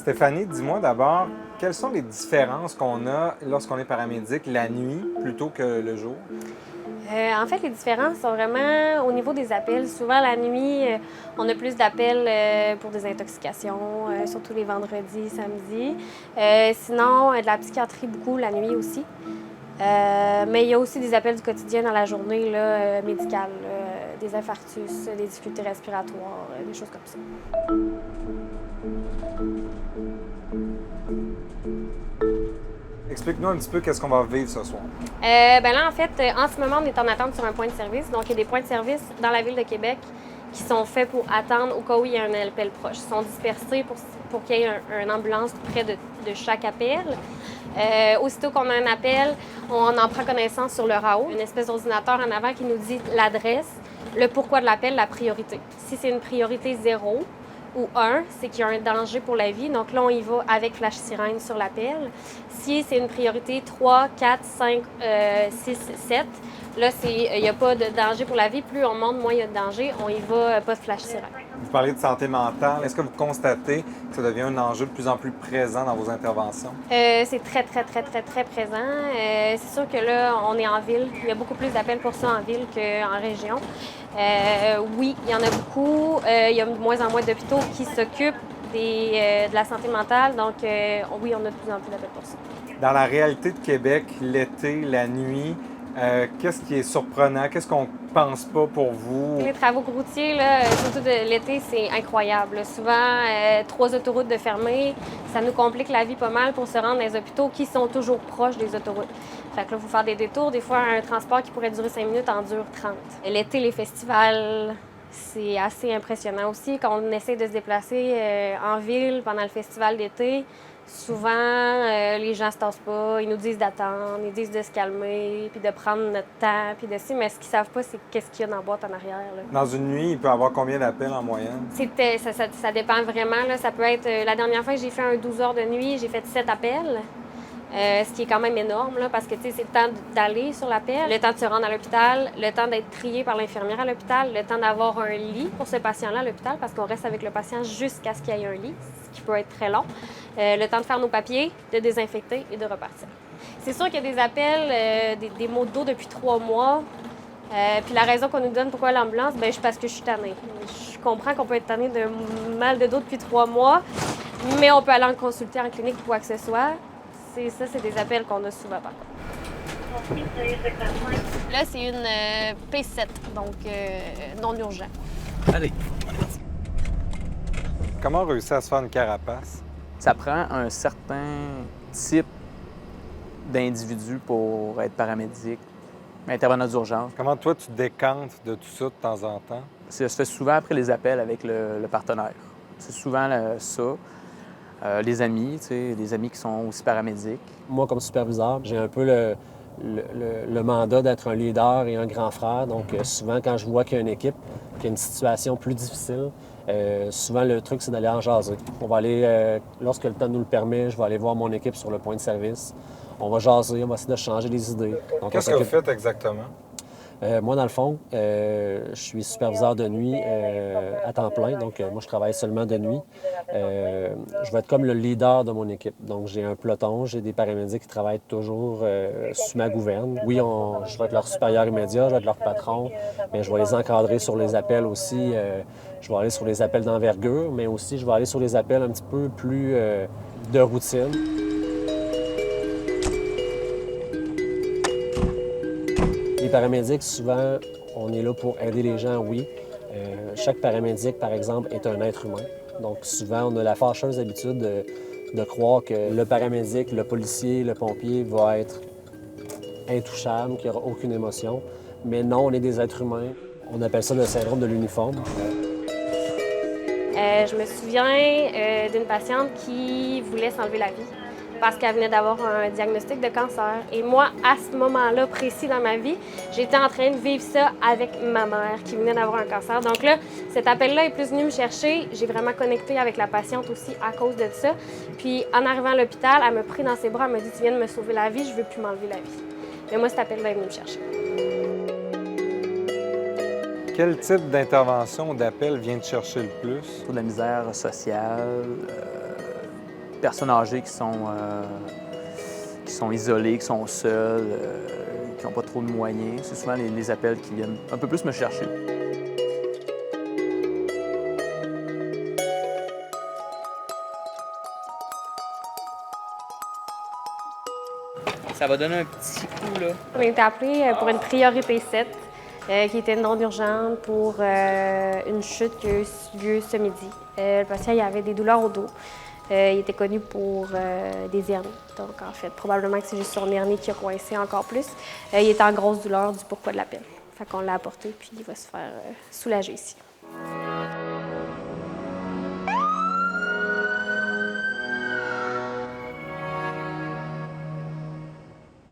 Stéphanie, dis-moi d'abord, quelles sont les différences qu'on a lorsqu'on est paramédic la nuit plutôt que le jour? En fait, les différences sont vraiment au niveau des appels. Souvent, la nuit, on a plus d'appels pour des intoxications, surtout les vendredis, samedis. Sinon, de la psychiatrie beaucoup la nuit aussi. Mais il y a aussi des appels du quotidien dans la journée là, médicale, des infarctus, des difficultés respiratoires, des choses comme ça. Explique-nous un petit peu qu'est-ce qu'on va vivre ce soir. Ben là, en fait, en ce moment, on est en attente sur un point de service. Donc, il y a des points de service dans la ville de Québec qui sont faits pour attendre au cas où il y a un appel proche. Ils sont dispersés pour qu'il y ait une ambulance près de chaque appel. Aussitôt qu'on a un appel, on en prend connaissance sur le RAO, une espèce d'ordinateur en avant qui nous dit l'adresse, le pourquoi de l'appel, la priorité. Si c'est une priorité 0 ou 1, c'est qu'il y a un danger pour la vie. Donc là, on y va avec flash sirène sur l'appel. Si c'est une priorité 3, 4, 5, 6, 7, là, il n'y a pas de danger pour la vie. Plus on monte, moins il y a de danger. On y va, pas de flash sirène. Vous parlez de santé mentale. Est-ce que vous constatez que ça devient un enjeu de plus en plus présent dans vos interventions? C'est très présent. C'est sûr que là, on est en ville. Il y a beaucoup plus d'appels pour ça en ville qu'en région. Oui, il y en a beaucoup. Il y a de moins en moins d'hôpitaux qui s'occupent de la santé mentale. Donc, oui, on a de plus en plus d'appels pour ça. Dans la réalité de Québec, l'été, la nuit, qu'est-ce qui est surprenant? Qu'est-ce qu'on pense pas pour vous? Les travaux routiers, là, surtout de l'été, c'est incroyable. Souvent, 3 autoroutes de fermées, ça nous complique la vie pas mal pour se rendre dans les hôpitaux qui sont toujours proches des autoroutes. Fait que là, il faut faire des détours. Des fois, un transport qui pourrait durer 5 minutes en dure 30. L'été, les festivals, c'est assez impressionnant aussi. Quand on essaie de se déplacer en ville pendant le festival d'été, souvent, les gens se tassent pas, ils nous disent d'attendre, ils disent de se calmer, puis de prendre notre temps, puis de si, mais ce qu'ils savent pas, c'est qu'est-ce qu'il y a dans la boîte en arrière. Là. Dans une nuit, il peut y avoir combien d'appels en moyenne? Ça dépend vraiment. Là. Ça peut être... la dernière fois que j'ai fait un 12 heures de nuit, j'ai fait 7 appels. Ce qui est quand même énorme, là, parce que c'est le temps d'aller sur l'appel, le temps de se rendre à l'hôpital, le temps d'être trié par l'infirmière à l'hôpital, le temps d'avoir un lit pour ce patient-là à l'hôpital, parce qu'on reste avec le patient jusqu'à ce qu'il y ait un lit, ce qui peut être très long. Le temps de faire nos papiers, de désinfecter et de repartir. C'est sûr qu'il y a des appels, des maux de dos depuis 3 mois. Puis la raison qu'on nous donne pourquoi l'ambulance, ben c'est parce que je suis tannée. Je comprends qu'on peut être tanné de mal de dos depuis 3 mois, mais on peut aller en consulter en clinique pour quoi que ce soit. C'est des appels qu'on a souvent, par contre. Là, c'est une P7, donc non urgent. Allez. Comment réussir à se faire une carapace? Ça prend un certain type d'individu pour être paramédic, intervenant d'urgence. Comment toi, tu décantes de tout ça de temps en temps? Ça se fait souvent après les appels avec le partenaire. C'est souvent ça. Les amis, les amis qui sont aussi paramédics. Moi, comme superviseur, j'ai un peu le mandat d'être un leader et un grand frère. Donc, souvent, quand je vois qu'il y a une équipe qui a une situation plus difficile, souvent, le truc, c'est d'aller en jaser. On va aller, lorsque le temps nous le permet, je vais aller voir mon équipe sur le point de service. On va jaser, on va essayer de changer les idées. Qu'est-ce que vous faites exactement? Moi, dans le fond, je suis superviseur de nuit à temps plein. Donc, moi, je travaille seulement de nuit. Je vais être comme le leader de mon équipe. Donc, j'ai un peloton, j'ai des paramédics qui travaillent toujours sous ma gouverne. Oui, je vais être leur supérieur immédiat, je vais être leur patron, mais je vais les encadrer sur les appels aussi. Je vais aller sur les appels d'envergure, mais aussi, je vais aller sur les appels un petit peu plus de routine. Les paramédics, souvent, on est là pour aider les gens, oui. Chaque paramédic, par exemple, est un être humain. Donc, souvent, on a la fâcheuse habitude de croire que le paramédic, le policier, le pompier va être intouchable, qu'il n'y aura aucune émotion. Mais non, on est des êtres humains. On appelle ça le syndrome de l'uniforme. Je me souviens d'une patiente qui voulait s'enlever la vie parce qu'elle venait d'avoir un diagnostic de cancer. Et moi, à ce moment-là précis dans ma vie, j'étais en train de vivre ça avec ma mère qui venait d'avoir un cancer. Donc là, cet appel-là est plus venu me chercher. J'ai vraiment connecté avec la patiente aussi à cause de ça. Puis en arrivant à l'hôpital, elle m'a pris dans ses bras, elle m'a dit « Tu viens de me sauver la vie, je veux plus m'enlever la vie. » Mais moi, cet appel-là est venu me chercher. Quel type d'intervention ou d'appel vient te chercher le plus? De la misère sociale, personnes âgées qui sont isolées, qui sont seules, qui n'ont pas trop de moyens. C'est souvent les appels qui viennent un peu plus me chercher. Ça va donner un petit coup, là. On a été appelé pour une priorité 7, qui était non urgente pour une chute qui a eu lieu ce midi. Le patient il avait des douleurs au dos. Il était connu pour des hernies. Donc, en fait, probablement que c'est juste son hernie qui a coincé encore plus. Il était en grosse douleur du pourquoi de l'appel. Fait qu'on l'a apporté, puis il va se faire soulager ici.